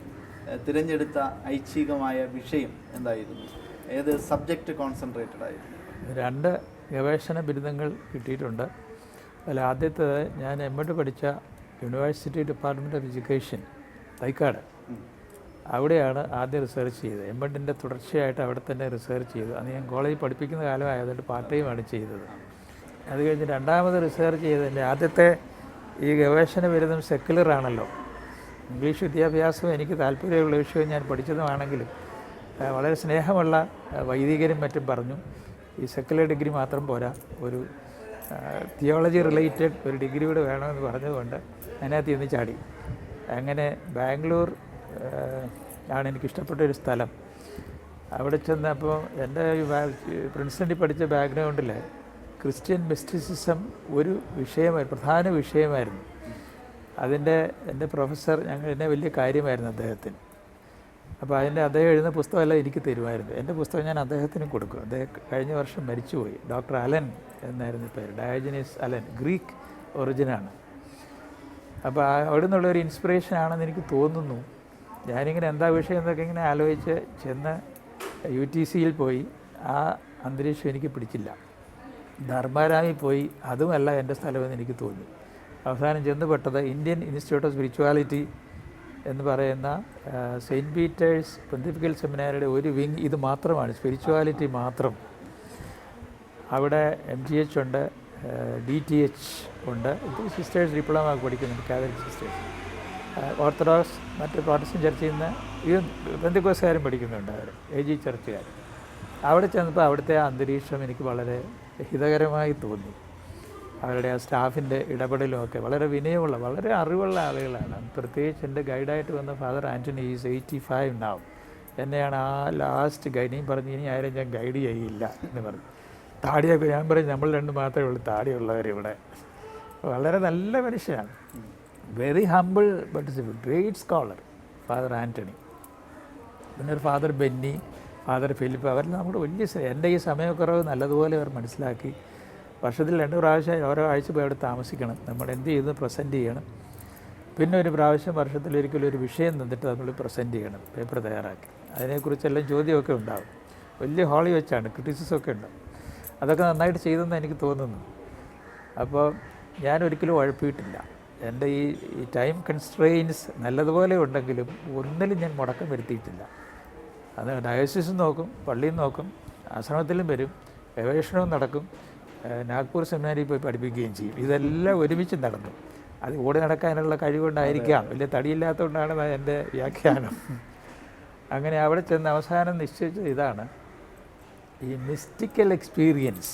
[SPEAKER 1] തിരഞ്ഞെടുത്ത ഐച്ഛികമായ വിഷയം എന്തായിരുന്നു? ഏത് സബ്ജക്റ്റ് കോൺസെൻട്രേറ്റഡ് ആയിരുന്നു?
[SPEAKER 2] 2 ഗവേഷണ ബിരുദങ്ങൾ കിട്ടിയിട്ടുണ്ട്. അതിൽ ആദ്യത്തേത് ഞാൻ എം.എഡ് പഠിച്ച university department of education Thycaud, അവിടെയാണ് ആദ്യം റിസർച്ച് ചെയ്തത്. എം.എഡിൻ്റെ തുടർച്ചയായിട്ട് അവിടെ തന്നെ റിസർച്ച് ചെയ്തു. അന്ന് ഞാൻ കോളേജിൽ പഠിപ്പിക്കുന്ന കാലമായതുകൊണ്ട് പാർട്ട് ടൈമാണ് ചെയ്തത്. അത് കഴിഞ്ഞ് രണ്ടാമത് റിസർച്ച് ചെയ്തതിൻ്റെ ആദ്യത്തെ ഈ ഗവേഷണ ബിരുദം സെക്കുലറാണല്ലോ. ഇംഗ്ലീഷ് വിദ്യാഭ്യാസം എനിക്ക് താല്പര്യമുള്ള വിഷയം ഞാൻ പഠിച്ചതുമാണെങ്കിലും വളരെ സ്നേഹമുള്ള വൈദികരും മറ്റും പറഞ്ഞു, ഈ സെക്കുലർ ഡിഗ്രി മാത്രം പോരാ, ഒരു തിയോളജി റിലേറ്റഡ് ഒരു ഡിഗ്രി കൂടെ വേണമെന്ന് പറഞ്ഞതുകൊണ്ട് അതിനകത്ത് ഇന്ന് ചാടി. അങ്ങനെ ബാംഗ്ലൂർ ആണ് എനിക്കിഷ്ടപ്പെട്ടൊരു സ്ഥലം. അവിടെ ചെന്നപ്പോൾ എൻ്റെ പ്രിൻസിഡൻറ്റിൽ പഠിച്ച ബാക്ക്ഗ്രൗണ്ടിൽ ക്രിസ്ത്യൻ മിസ്റ്റിസിസം ഒരു വിഷയമായി, പ്രധാന വിഷയമായിരുന്നു. എൻ്റെ പ്രൊഫസർ എന്നെ വലിയ കാര്യമായിരുന്നു അദ്ദേഹത്തിന്. അപ്പോൾ അദ്ദേഹം എഴുതുന്ന പുസ്തകമെല്ലാം എനിക്ക് തരുമായിരുന്നു. എൻ്റെ പുസ്തകം ഞാൻ അദ്ദേഹത്തിന് കൊടുക്കും. അദ്ദേഹം കഴിഞ്ഞ വർഷം മരിച്ചുപോയി. ഡോക്ടർ അലൻ എന്നായിരുന്നു പേര്, ഡയോജനീസ് അലൻ, ഗ്രീക്ക് ഒറിജിനാണ്. അപ്പോൾ അവിടെ നിന്നുള്ളൊരു ഇൻസ്പിറേഷൻ ആണെന്ന് എനിക്ക് തോന്നുന്നു. ഞാനിങ്ങനെ എന്താ വിഷയം എന്നൊക്കെ ഇങ്ങനെ ആലോചിച്ച് ചെന്ന് UTCയിൽ പോയി. ആ അന്തരീക്ഷം എനിക്ക് പിടിച്ചില്ല. ധർമാരാമിൽ പോയി, അതുമല്ല എൻ്റെ സ്ഥലമെന്ന് എനിക്ക് തോന്നി. അവസാനം ചെന്നുപെട്ടത് ഇന്ത്യൻ ഇൻസ്റ്റിറ്റ്യൂട്ട് ഓഫ് സ്പിരിച്വാലിറ്റി എന്ന് പറയുന്ന സെയിൻറ്റ് പീറ്റേഴ്സ് പൊന്തിഫിക്കൽ സെമിനാരിയുടെ ഒരു വിങ് ഇത് മാത്രമാണ്, സ്പിരിച്വാലിറ്റി മാത്രം. അവിടെ MGH ഉണ്ട്, DTH ഉണ്ട്. ഇപ്പോൾ സിസ്റ്റേഴ്സ് ഡിപ്ലോമ പഠിക്കുന്നുണ്ട്, കാതലിക് സിസ്റ്റേഴ്സ്. ഓർത്തഡോക്സ് മറ്റ് പ്രോട്ടസ്റ്റന്റ് ചർച്ചിൽ നിന്ന് ഈ പെന്തക്കോസ്തുകാരും പഠിക്കുന്നുണ്ട്, അവർ AG ചർച്ചുകാർ. അവിടെ ചെന്നപ്പോൾ അവിടുത്തെ ആ അന്തരീക്ഷം എനിക്ക് വളരെ ഹിതകരമായി തോന്നി. അവരുടെ ആ സ്റ്റാഫിൻ്റെ ഇടപെടലുമൊക്കെ വളരെ വിനയമുള്ള, വളരെ അറിവുള്ള ആളുകളാണ്. പ്രത്യേകിച്ച് എൻ്റെ ഗൈഡായിട്ട് വന്ന ഫാദർ ആൻ്റണി ഈസ് 85 now. എന്നെയാണ് ആ ലാസ്റ്റ് ഗൈഡിയും പറഞ്ഞ് ഇനി ആരും ഞാൻ ഗൈഡ് ചെയ്യില്ല എന്ന് പറഞ്ഞു. താടിയൊക്കെ ഞാൻ പറയും, നമ്മൾ 2 മാത്രമേ ഉള്ളൂ താടിയുള്ളവർ ഇവിടെ. വളരെ നല്ല മനുഷ്യനാണ്, very humble but is A great scholar father Antony. പിന്നെ ഒരു ഫാദർ ബെന്നി, ഫാദർ ഫിലിപ്പ്, അവർ നമ്മുടെ വലിയ എൻ്റെ ഈ സമയക്കുറവ് നല്ലതുപോലെ അവർ മനസ്സിലാക്കി. വർഷത്തിൽ 2 പ്രാവശ്യം ഓരോ ആഴ്ച പോയി അവിടെ താമസിക്കണം, നമ്മൾ എന്ത് ചെയ്ത് പ്രസൻറ്റ് ചെയ്യണം. പിന്നെ ഒരു പ്രാവശ്യം വർഷത്തിലൊരിക്കലും ഒരു വിഷയം തന്നിട്ട് നമ്മൾ പ്രസൻറ്റ് ചെയ്യണം, പേപ്പർ തയ്യാറാക്കി. അതിനെക്കുറിച്ചെല്ലാം ചോദ്യമൊക്കെ ഉണ്ടാകും. വലിയ ഹാളി വെച്ചാണ്, ക്രിറ്റിസിസമൊക്കെ ഉണ്ടാവും. അതൊക്കെ നന്നായിട്ട് ചെയ്തെന്ന് എനിക്ക് തോന്നുന്നു. അപ്പോൾ ഞാനൊരിക്കലും ഉഴപ്പിയിട്ടില്ല. എൻ്റെ ഈ ടൈം കൺസ്ട്രെയിൻസ് നല്ലതുപോലെ ഉണ്ടെങ്കിലും ഒന്നിലും ഞാൻ മുടക്കം വരുത്തിയിട്ടില്ല. അത് ഡയോസിസും നോക്കും, പള്ളിയും നോക്കും, ആശ്രമത്തിലും വരും, ഗവേഷണവും നടക്കും, നാഗ്പൂർ സെമിനാരിൽ പോയി പഠിപ്പിക്കുകയും ചെയ്യും. ഇതെല്ലാം ഒരുമിച്ച് നടന്നു. അത് ഓടി നടക്കാനുള്ള കഴിവുകൊണ്ടായിരിക്കാം, വലിയ തടിയില്ലാത്തതുകൊണ്ടാണ് എൻ്റെ വ്യാഖ്യാനം. അങ്ങനെ അവിടെ ചെന്ന് അവസാനം നിശ്ചയിച്ചത് ഇതാണ്, ഈ mystical experience,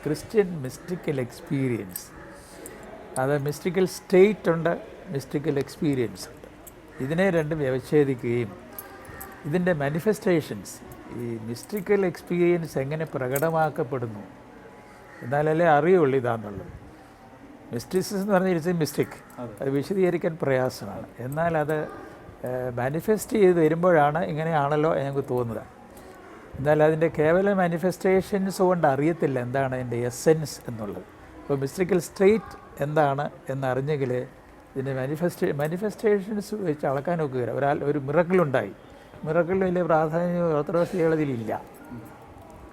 [SPEAKER 2] Christian mystical experience. അത് മിസ്റ്റിക്കൽ സ്റ്റേറ്റ് ഉണ്ട്, മിസ്റ്റിക്കൽ എക്സ്പീരിയൻസ് ഉണ്ട്. ഇതിനെ രണ്ടും വ്യവച്ഛേദിക്കുകയും ഇതിൻ്റെ മാനിഫെസ്റ്റേഷൻസ്, ഈ മിസ്റ്റിക്കൽ എക്സ്പീരിയൻസ് എങ്ങനെ പ്രകടമാക്കപ്പെടുന്നു എന്നാലല്ലേ അറിയുള്ളൂ ഇതാണെന്നുള്ളത്. മിസ്റ്റിസിസം എന്ന് പറഞ്ഞാൽ ഇറ്റ്സ് എ മിസ്റ്റിക്, അത് വിശദീകരിക്കാൻ പ്രയാസമാണ്. എന്നാൽ അത് മാനിഫെസ്റ്റ് ചെയ്ത് വരുമ്പോഴാണ് ഇങ്ങനെയാണല്ലോ ഞങ്ങൾക്ക് തോന്നുക. എന്നാൽ അതിൻ്റെ കേവല മാനിഫെസ്റ്റേഷൻസ് കൊണ്ട് അറിയത്തില്ല എന്താണ് അതിൻ്റെ എസെൻസ് എന്നുള്ളത്. അപ്പോൾ മിസ്റ്റിക്കൽ സ്റ്റേറ്റ് എന്താണ് എന്നറിഞ്ഞെങ്കിൽ ഇതിൻ്റെ മാനിഫെസ്റ്റേഷൻസ് വെച്ച് അളക്കാൻ നോക്കുക. ഒരു മിറക്കിളുണ്ടായി, മിറക്കിളിന് വലിയ പ്രാധാന്യം ഓർത്തഡോക്സ് തിയോളജിയിലില്ല,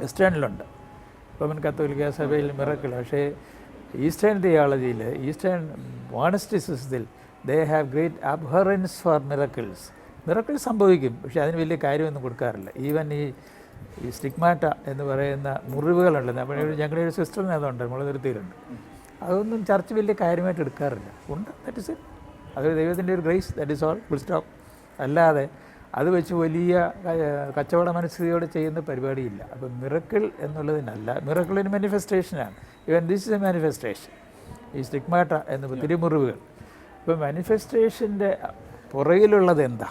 [SPEAKER 2] വെസ്റ്റേണിലുണ്ട്, റോമൻ കത്തോലിക്ക സഭയിൽ മിറക്കിൾ. പക്ഷേ ഈസ്റ്റേൺ തിയോളജിയിൽ, ഈസ്റ്റേൺ മോണസ്റ്റിസിസത്തിൽ they have great abhorrence for miracles. Miracle സംഭവിക്കും, പക്ഷേ അതിന് വലിയ കാര്യമൊന്നും കൊടുക്കാറില്ല. ഈവൻ ഈ സ്റ്റിഗ്മാറ്റ എന്ന് പറയുന്ന മുറിവുകളുണ്ട്, ഞങ്ങളുടെ ഒരു സിസ്റ്ററിന് അതുണ്ട്, മുളതിരുത്തിയിലുണ്ട്, അതൊന്നും ചർച്ച വലിയ കാര്യമായിട്ട് എടുക്കാറില്ല. ഉണ്ട്, ദാറ്റ് ഇസ് ഇറ്റ്, അതൊരു ദൈവത്തിൻ്റെ ഒരു grace, that is all, full stop. അല്ലാതെ അത് വെച്ച് വലിയ കച്ചവട മനസ്ഥിതിയോടെ ചെയ്യുന്ന പരിപാടിയില്ല. അപ്പം മിറക്കിൾ എന്നുള്ളതിനല്ല, മിറക്കിളിന് മാനിഫെസ്റ്റേഷനാണ്. Even this is a manifestation, ഈ സ്റ്റിഗ്മാറ്റ എന്ന് തിരുമുറിവുകൾ. ഇപ്പം മാനിഫെസ്റ്റേഷൻ്റെ പുറകിലുള്ളത് എന്താ,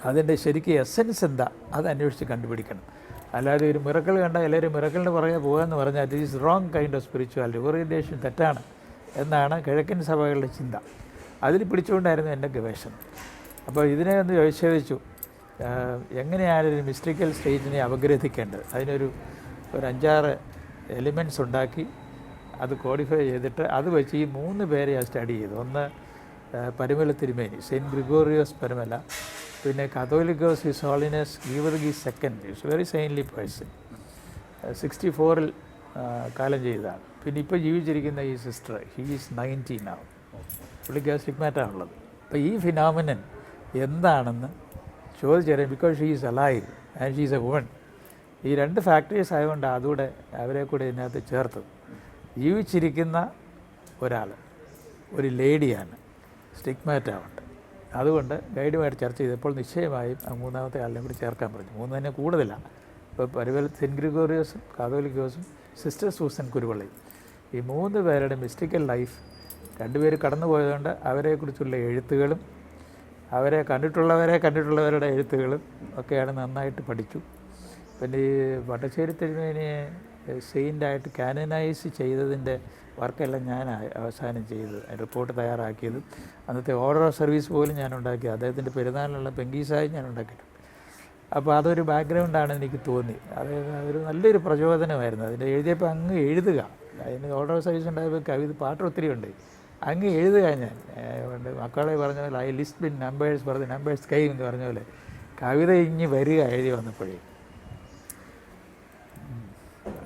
[SPEAKER 2] അതിൻ്റെ ശരിക്കും എസെൻസ് എന്താ, അത് അന്വേഷിച്ച് കണ്ടുപിടിക്കണം. അല്ലാതെ ഒരു മിറക്കിൾ കണ്ടാൽ എല്ലാവരും മിറക്കിളിന് പുറകെ പോകുകയെന്ന് പറഞ്ഞാൽ it is wrong kind of spirituality, orientation തെറ്റാണ് എന്നാണ് കിഴക്കൻ സഭകളുടെ ചിന്ത. അതിൽ പിടിച്ചുകൊണ്ടായിരുന്നു എൻ്റെ ഗവേഷണം. അപ്പോൾ ഇതിനെ ഒന്ന് ചോദിച്ചു, എങ്ങനെയാണ് ഒരു മിസ്റ്റിക്കൽ സ്റ്റേറ്റിനെ അപഗ്രഥിക്കേണ്ടത്. അതിനൊരു 5-6 എലിമെൻറ്റ്സ് ഉണ്ടാക്കി അത് കോഡിഫൈ ചെയ്തിട്ട് അത് വെച്ച് ഈ 3 പേരെ ഞാൻ സ്റ്റഡി ചെയ്തു. ഒന്ന് പരുമല തിരുമേനി, സെയിൻറ്റ് ഗ്രിഗോറിയോസ് പരുമല. പിന്നെ Catholicos his holiness Geevarghese second, it's very saintly person. 64 കാലം ചെയ്തതാണ്. പിന്നെ ഇപ്പോൾ ജീവിച്ചിരിക്കുന്ന ഈ സിസ്റ്റർ, ഹീ ഈസ് 90 now. പുള്ളിക്ക് സ്റ്റിഗ്മാറ്റാണുള്ളത്. അപ്പോൾ ഈ ഫിനോമിനൻ എന്താണെന്ന് ചോദിച്ചറിയാം. Because she is alive and she is a woman. ഈ 2 ഫാക്ടേഴ്സ് ആയതുകൊണ്ട് അതുകൂടെ അവരെ കൂടെ ഇതിനകത്ത് ചേർത്തത്. ജീവിച്ചിരിക്കുന്ന ഒരാൾ, ഒരു ലേഡിയാണ്, സ്റ്റിഗ്മാറ്റാവുണ്ട്. അതുകൊണ്ട് ഗൈഡുമായിട്ട് ചർച്ച ചെയ്തപ്പോൾ നിശ്ചയമായും ആ 3ാമത്തെ ആളിനെ കൂടി ചേർക്കാൻ പറഞ്ഞു. 3 തന്നെ കൂടുതലാണ്. ഇപ്പോൾ പരുവൽ സെൻറ്റ് ഗ്രിഗോറിയോസും കാതോലിക്കോസും സിസ്റ്റർ സൂസൻ കുരുവള്ളയും, ഈ 3 പേരുടെ മിസ്റ്റിക്കൽ ലൈഫ് 2 പേര് കടന്നു പോയതുകൊണ്ട് അവരെക്കുറിച്ചുള്ള എഴുത്തുകളും അവരെ കണ്ടിട്ടുള്ളവരുടെ എഴുത്തുകളും ഒക്കെയാണ് നന്നായിട്ട് പഠിച്ചു. പിന്നെ ഈ വട്ടശ്ശേരി തിരുമേനിയെ സെയിൻ്റായിട്ട് കാനനൈസ് ചെയ്തതിൻ്റെ വർക്കെല്ലാം ഞാൻ അവസാനം ചെയ്തത്, റിപ്പോർട്ട് തയ്യാറാക്കിയത്. അന്നത്തെ ഓർഡർ ഓഫ് സർവീസ് പോലും ഞാൻ ഉണ്ടാക്കിയത്. അദ്ദേഹത്തിൻ്റെ പെരുന്നാളിനുള്ള പെങ്കീസായി ഞാൻ ഉണ്ടാക്കിയിട്ടുണ്ട്. അപ്പോൾ അതൊരു ബാക്ക്ഗ്രൗണ്ടാണ് എനിക്ക് തോന്നി. അതൊരു നല്ലൊരു പ്രചോദനമായിരുന്നു. അതിൻ്റെ എഴുതിയപ്പോൾ അങ്ങ് എഴുതുക. അതിന് ഓർഡർ ഓഫ് സർവീസ് ഉണ്ടായപ്പോൾ കവിത പാട്ട് ഒത്തിരി ഉണ്ട്. അങ്ങ് എഴുതുക. ഞാൻ മക്കളെ പറഞ്ഞ പോലെ ഐ ലിസ്റ്റ് ബിൻ നമ്പേഴ്സ് പറഞ്ഞ് നമ്പേഴ്സ് കൈ എന്ന് പറഞ്ഞ പോലെ കവിത ഇങ്ങ് വരിക എഴുതി വന്നപ്പോഴേ.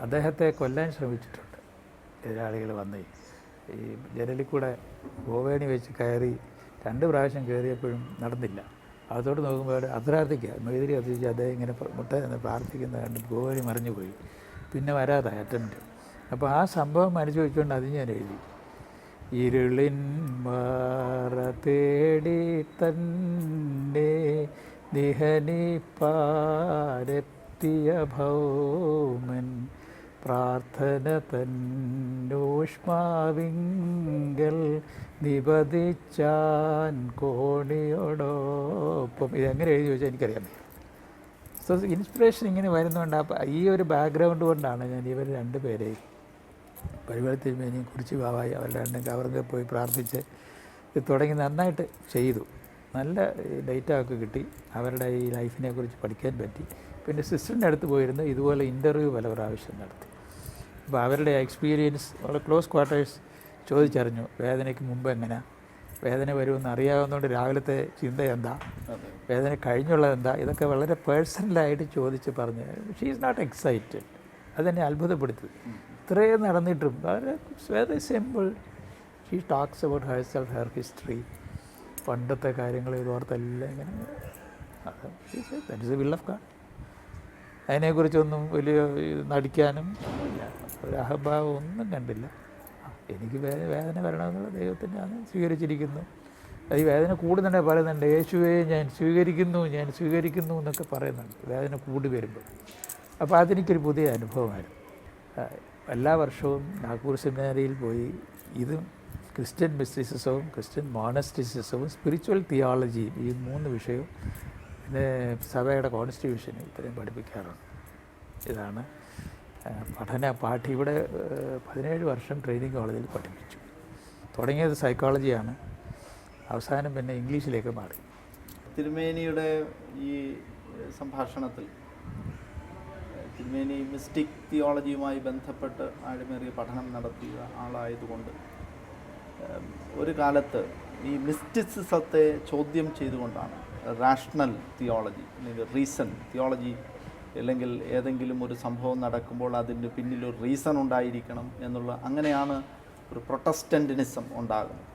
[SPEAKER 2] അദ്ദേഹത്തെ കൊല്ലാൻ ശ്രമിച്ചിട്ടുണ്ട് എതിരാളികൾ വന്ന്. ഈ ജനലിൽ കൂടെ ഗോവേണി വെച്ച് കയറി 2 പ്രാവശ്യം കയറിയപ്പോഴും നടന്നില്ല. അതോട് നോക്കുമ്പോൾ അർദ്ധരാത്രിക്ക് മെഴുതിരി കത്തിച്ച് അദ്ദേഹം ഇങ്ങനെ മുട്ട നിന്ന് പ്രാർത്ഥിക്കുന്നത് കണ്ട് ഗോവേണി മറിഞ്ഞു പോയി. പിന്നെ വരാതായി അറ്റംപ്റ്റ്. അപ്പോൾ ആ സംഭവം മനസ്സ് വെച്ചുകൊണ്ട് അത് ഞാൻ എഴുതി. ഇരുളിൻ മാറ തേടി തന്നെ നിഹനിപ്പാരെത്തിയ ഭൗമൻ പ്രാർത്ഥന തന്നൂഷ്മാവിങ്കൽ നിപതിച്ചാൻ കോണിയോടൊപ്പം. ഇതെങ്ങനെ എഴുതി വെച്ചാൽ എനിക്കറിയാൻ പറ്റും. സോ ഇൻസ്പിറേഷൻ ഇങ്ങനെ വരുന്നുണ്ട്. അപ്പോൾ ഈ ഒരു ബാക്ക്ഗ്രൗണ്ട് കൊണ്ടാണ് ഞാൻ ഇവർ 2 പേരെയും പരുമല തിരുമേനിയും കുറിച്ച് ബാവായി അവരുടെ 2 കവറിൽ പോയി പ്രാർത്ഥിച്ച് ഇത് തുടങ്ങി നന്നായിട്ട് ചെയ്തു. നല്ല ഡേറ്റ ഒക്കെ കിട്ടി. അവരുടെ ഈ ലൈഫിനെ കുറിച്ച് പഠിക്കാൻ പറ്റി. പിന്നെ സിസ്റ്ററിൻ്റെ അടുത്ത് പോയിരുന്നു ഇതുപോലെ ഇൻ്റർവ്യൂ പല പ്രാവശ്യം നടത്തി. അപ്പോൾ അവരുടെ എക്സ്പീരിയൻസ് വളരെ ക്ലോസ് ക്വാർട്ടേഴ്സ് ചോദിച്ചറിഞ്ഞു. വേദനയ്ക്ക് മുമ്പ് എങ്ങനെ വേദന വരുമെന്ന് അറിയാവുന്നതുകൊണ്ട് രാവിലത്തെ ചിന്ത എന്താ, വേദന കഴിഞ്ഞുള്ളത് എന്താ, ഇതൊക്കെ വളരെ പേഴ്സണലായിട്ട് ചോദിച്ച് പറഞ്ഞ് ഷീ ഈസ് നോട്ട് എക്സൈറ്റഡ്. അതെന്നെ അത്ഭുതപ്പെടുത്തി. ഇത്രയും നടന്നിട്ടും വളരെ very simple. She talks about her self, her history, പണ്ടത്തെ കാര്യങ്ങൾ ഇതോർത്തെല്ലാം ഇങ്ങനെ. That is A will of God. അതിനെക്കുറിച്ചൊന്നും വലിയ നടിക്കാനും ഇല്ല, ഒരു അഹംഭാവം ഒന്നും കണ്ടില്ല. എനിക്ക് വേദന വരണമെന്നുള്ള ദൈവത്തിൻ്റെയാണ് സ്വീകരിച്ചിരിക്കുന്നു. ഈ വേദന കൂടുന്നുണ്ടെ പറയുന്നുണ്ട്, യേശുവെ ഞാൻ സ്വീകരിക്കുന്നു എന്നൊക്കെ പറയുന്നുണ്ട് വേദന കൂടി വരുമ്പോൾ. അപ്പോൾ അതെനിക്കൊരു പുതിയ അനുഭവമായിരുന്നു. എല്ലാ വർഷവും നാഗ്പൂർ സെമിനാരിയിൽ പോയി ഇതും ക്രിസ്ത്യൻ മിസ്റ്റിസിസവും ക്രിസ്ത്യൻ മോണസ്റ്റിസിസവും സ്പിരിച്വൽ തിയോളജിയും, ഈ 3 വിഷയവും പിന്നെ സഭയുടെ കോൺസ്റ്റിറ്റ്യൂഷനും ഇത്രയും പഠിപ്പിക്കാറുണ്ട്. ഇതാണ് പാഠം. ഇവിടെ 17 വർഷം ട്രെയിനിങ് കോളേജിൽ പഠിപ്പിച്ചു. തുടങ്ങിയത് സൈക്കോളജിയാണ്, അവസാനം പിന്നെ ഇംഗ്ലീഷിലേക്ക് മാറി.
[SPEAKER 1] തിരുമേനിയുടെ ഈ സംഭാഷണത്തിൽ തിരുമേനി മിസ്റ്റിക് തിയോളജിയുമായി ബന്ധപ്പെട്ട് ആഴമേറിയ പഠനം നടത്തിയ ആളായതുകൊണ്ട് ഒരു കാലത്ത് ഈ മിസ്റ്റിസിസത്തെ ചോദ്യം ചെയ്തുകൊണ്ടാണ് റാഷണൽ തിയോളജി അല്ലെങ്കിൽ റീസൺ തിയോളജി, അല്ലെങ്കിൽ ഏതെങ്കിലും ഒരു സംഭവം നടക്കുമ്പോൾ അതിൻ്റെ പിന്നിലൊരു റീസൺ ഉണ്ടായിരിക്കണം എന്നുള്ള, അങ്ങനെയാണ് ഒരു പ്രൊട്ടസ്റ്റൻറ്റിനിസം ഉണ്ടാകുന്നത്.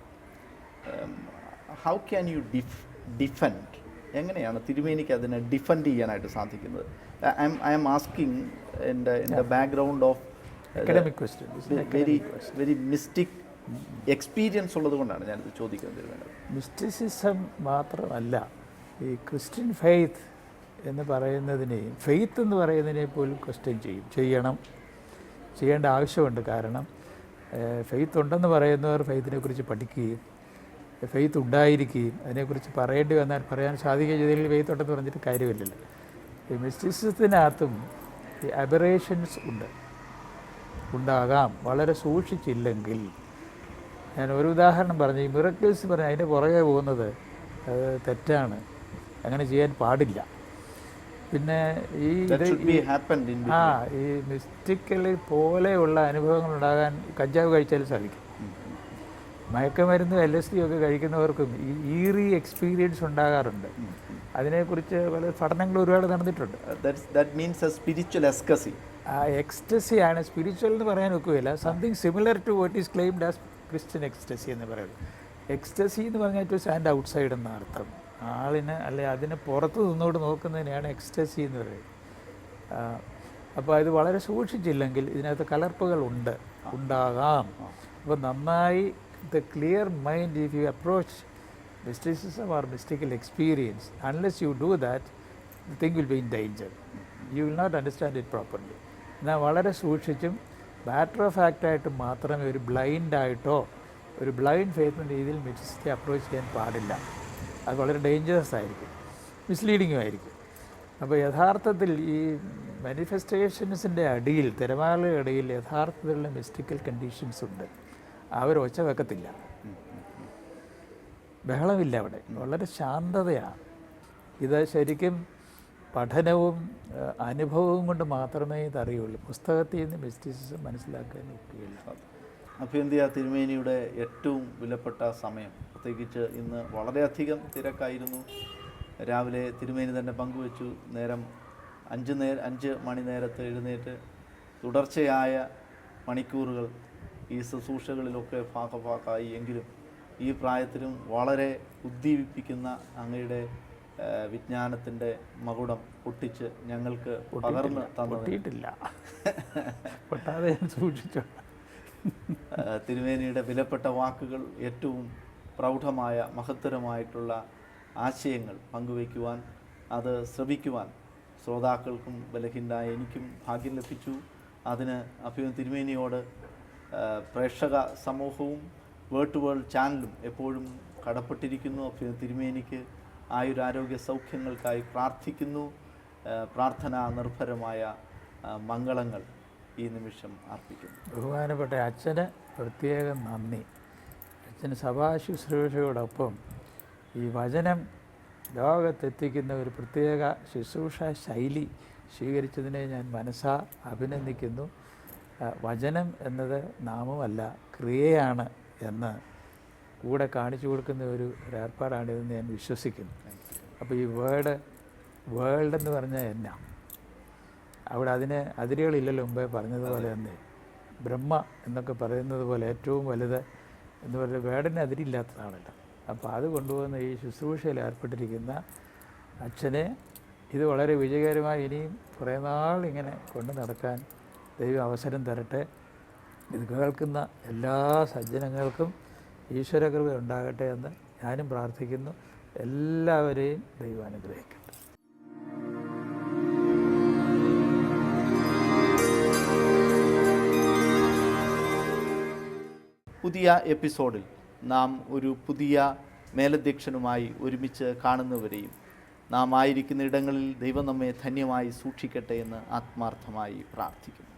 [SPEAKER 1] ഹൗ ക്യാൻ യു ഡിഫെൻഡ്, എങ്ങനെയാണ് തിരുമേനിക്ക് അതിനെ ഡിഫെൻഡ് ചെയ്യാനായിട്ട് സാധിക്കുന്നത്? I am asking in the background of very mystic experience ഉള്ളത് കൊണ്ടാണ് ഞാനിത് ചോദിക്കുന്നത്.
[SPEAKER 2] മിസ്റ്റിസിസം മാത്രമല്ല, ഈ ക്രിസ്ത്യൻ ഫെയ്ത്ത് എന്ന് പറയുന്നതിനെയും ഫെയ്ത്ത് എന്ന് പറയുന്നതിനെ പോലും ക്വസ്റ്റ്യൻ ചെയ്യേണ്ട ആവശ്യമുണ്ട്. കാരണം ഫെയ്ത്ത് ഉണ്ടെന്ന് പറയുന്നവർ ഫെയ്ത്തിനെ കുറിച്ച് പഠിക്കുകയും ഫെയ്ത്ത് ഉണ്ടായിരിക്കുകയും അതിനെക്കുറിച്ച് പറയേണ്ടി വന്നാൽ പറയാൻ സാധിക്കുകയും ചെയ്തതിൽ ഫെയ്ത്ത് ഉണ്ടെന്ന് പറഞ്ഞിട്ട് കാര്യമില്ലല്ലോ. ഈ മിസ്റ്റിസിസത്തിനകത്തും ഈ അബറേഷൻസ് ഉണ്ടാകാം വളരെ സൂക്ഷിച്ചില്ലെങ്കിൽ. ഞാൻ ഒരു ഉദാഹരണം പറഞ്ഞു, ഈ മിറക്കിൾസ് പറഞ്ഞ് അതിൻ്റെ പുറകെ പോകുന്നത് അത് തെറ്റാണ്, അങ്ങനെ ചെയ്യാൻ പാടില്ല. പിന്നെ ഈ മിസ്റ്റിക്കൽ പോലെയുള്ള അനുഭവങ്ങൾ ഉണ്ടാകാൻ കഞ്ചാവ് കഴിച്ചാലും സാധിക്കും. മയക്കുമരുന്നും LSD ഒക്കെ കഴിക്കുന്നവർക്കും ഈ ഈറി എക്സ്പീരിയൻസ് ഉണ്ടാകാറുണ്ട്. അതിനെക്കുറിച്ച് പല പഠനങ്ങൾ ഒരുപാട് നടന്നിട്ടുണ്ട്.
[SPEAKER 1] That means a spiritual ecstasy.
[SPEAKER 2] ആ എക്സ്റ്റസിയാണ് സ്പിരിച്വൽ എന്ന് പറയാൻ ഒക്കുകയില്ല. Something similar to what is claimed as Christian ecstasy എന്ന് പറയുന്നത്. എക്സ്റ്റസി എന്ന് പറഞ്ഞാൽ ടു സ്റ്റാൻഡ് ഔട്ട് സൈഡ് എന്ന അർത്ഥം. ആളിന് അല്ലെ അതിന് പുറത്ത് നിന്നോട് നോക്കുന്നതിനെയാണ് എക്സ്റ്റസി എന്ന് പറയുന്നത്. അപ്പോൾ ഇത് വളരെ സൂക്ഷിച്ചില്ലെങ്കിൽ ഇതിനകത്ത് കലർപ്പുകൾ ഉണ്ടാകാം. അപ്പോൾ നന്നായി the clear mind if you approach mysticism or mystical experience, unless you do that, the thing will be in danger. You will not understand it properly. എന്നാൽ വളരെ സൂക്ഷിച്ചും മാറ്റർ ഓഫ് ഫാക്റ്റായിട്ട് മാത്രമേ ഒരു ബ്ലൈൻഡായിട്ടോ ഒരു ബ്ലൈൻഡ് ഫെയ്ത്തിൻ്റെ രീതിയിൽ മിസ്റ്റിസിറ്റി അപ്രോച്ച് ചെയ്യാൻ പാടില്ല. അത് വളരെ ഡേഞ്ചറസ് ആയിരിക്കും, മിസ്ലീഡിങ്ങും ആയിരിക്കും. അപ്പോൾ യഥാർത്ഥത്തിൽ ഈ മാനിഫെസ്റ്റേഷൻസിൻ്റെ അടിയിൽ, തിരമാലയുടെ അടിയിൽ യഥാർത്ഥത്തിലുള്ള മിസ്റ്റിക്കൽ കണ്ടീഷൻസ് ഉണ്ട്. അവർ ഒച്ച വെക്കത്തില്ല, ബഹളമില്ല, അവിടെ വളരെ ശാന്തതയാണ്. ഇത് ശരിക്കും പഠനവും അനുഭവവും കൊണ്ട് മാത്രമേ ഇതറിയുള്ളൂ. പുസ്തകത്തിൽ നിന്ന് മിസ്റ്റിസിസം മനസ്സിലാക്കാൻ ഒക്കുകയില്ല.
[SPEAKER 1] അഭ്യന്ത്യ തിരുമേനിയുടെ ഏറ്റവും വിലപ്പെട്ട സമയം, പ്രത്യേകിച്ച് ഇന്ന് വളരെയധികം തിരക്കായിരുന്നു. രാവിലെ തിരുമേനി തന്നെ പങ്കുവച്ചു, നേരം 5 മണി നേരത്ത് എഴുന്നേറ്റ് തുടർച്ചയായ മണിക്കൂറുകൾ ഈ ശുശ്രൂഷകളിലൊക്കെ ഭാഗമായി. എങ്കിലും ഈ പ്രായത്തിലും വളരെ ഉദ്ദീപിപ്പിക്കുന്ന അങ്ങയുടെ വിജ്ഞാനത്തിൻ്റെ മകുടം പൊട്ടിച്ച് ഞങ്ങൾക്ക് പകർന്ന് തന്നിട്ടില്ല. തിരുമേനിയുടെ വിലപ്പെട്ട വാക്കുകൾ, ഏറ്റവും പ്രൗഢമായ മഹത്തരമായിട്ടുള്ള ആശയങ്ങൾ പങ്കുവയ്ക്കുവാൻ, അത് ശ്രവിക്കുവാൻ ശ്രോതാക്കൾക്കും ബലഹീനനായ എനിക്കും ഭാഗ്യം ലഭിച്ചു. അതിന് അഭ്യന്ത്യ തിരുമേനിയോട് പ്രേക്ഷക സമൂഹവും വേൾഡ് ടു വേൾഡ് ചാനലും എപ്പോഴും കടപ്പെട്ടിരിക്കുന്നു. അഭ്യന്ത്യ തിരുമേനിക്ക് ആയുരാരോഗ്യ സൗഖ്യങ്ങൾക്കായി പ്രാർത്ഥിക്കുന്നു. പ്രാർത്ഥനാ നിർഭരമായ മംഗളങ്ങൾ ഈ നിമിഷം അർപ്പിക്കുന്നു.
[SPEAKER 2] ബഹുമാനപ്പെട്ട അച്ഛന് പ്രത്യേകം നന്ദി. അച്ഛന് സഭാ ശുശ്രൂഷയോടൊപ്പം ഈ വചനം ലോകത്തെത്തിക്കുന്ന ഒരു പ്രത്യേക ശുശ്രൂഷ ശൈലി സ്വീകരിച്ചതിനെ ഞാൻ മനസ്സാ അഭിനന്ദിക്കുന്നു. വചനം എന്നത് നാമമല്ല, ക്രിയയാണ് എന്ന് കൂടെ കാണിച്ചു കൊടുക്കുന്ന ഒരു ഏർപ്പാടാണിതെന്ന് ഞാൻ വിശ്വസിക്കുന്നു. അപ്പോൾ ഈ വേൾഡ് എന്ന് പറഞ്ഞാൽ എന്നാ, അവിടെ അതിന് അതിരുകളില്ലല്ലോ. മുമ്പേ പറഞ്ഞതുപോലെ തന്നെ ബ്രഹ്മ എന്നൊക്കെ പറയുന്നത് പോലെ ഏറ്റവും വലുത് എന്ന് പറയുന്നത് വേർഡിന് അതിരില്ലാത്തതാണല്ലോ. അപ്പോൾ അത് കൊണ്ടുപോകുന്ന ഈ ശുശ്രൂഷയിൽ ഏർപ്പെട്ടിരിക്കുന്ന അച്ഛനെ ഇത് വളരെ വിജയകരമായി ഇനിയും കുറേ നാൾ ഇങ്ങനെ കൊണ്ടു നടക്കാൻ ദൈവം അവസരം തരട്ടെ. ഇത് കേൾക്കുന്ന എല്ലാ സജ്ജനങ്ങൾക്കും ഈശ്വരകൃപ ഉണ്ടാകട്ടെ എന്ന് ഞാനും പ്രാർത്ഥിക്കുന്നു. എല്ലാവരെയും ദൈവം അനുഗ്രഹിക്കട്ടെ.
[SPEAKER 1] പുതിയ എപ്പിസോഡിൽ നാം ഒരു പുതിയ മേലധ്യക്ഷനുമായി ഒരുമിച്ച് കാണുന്നവരെയും നാം ആയിരിക്കുന്ന ഇടങ്ങളിൽ ദൈവം നമ്മെ ധന്യമായി സൂക്ഷിക്കട്ടെ എന്ന് ആത്മാർത്ഥമായി പ്രാർത്ഥിക്കുന്നു.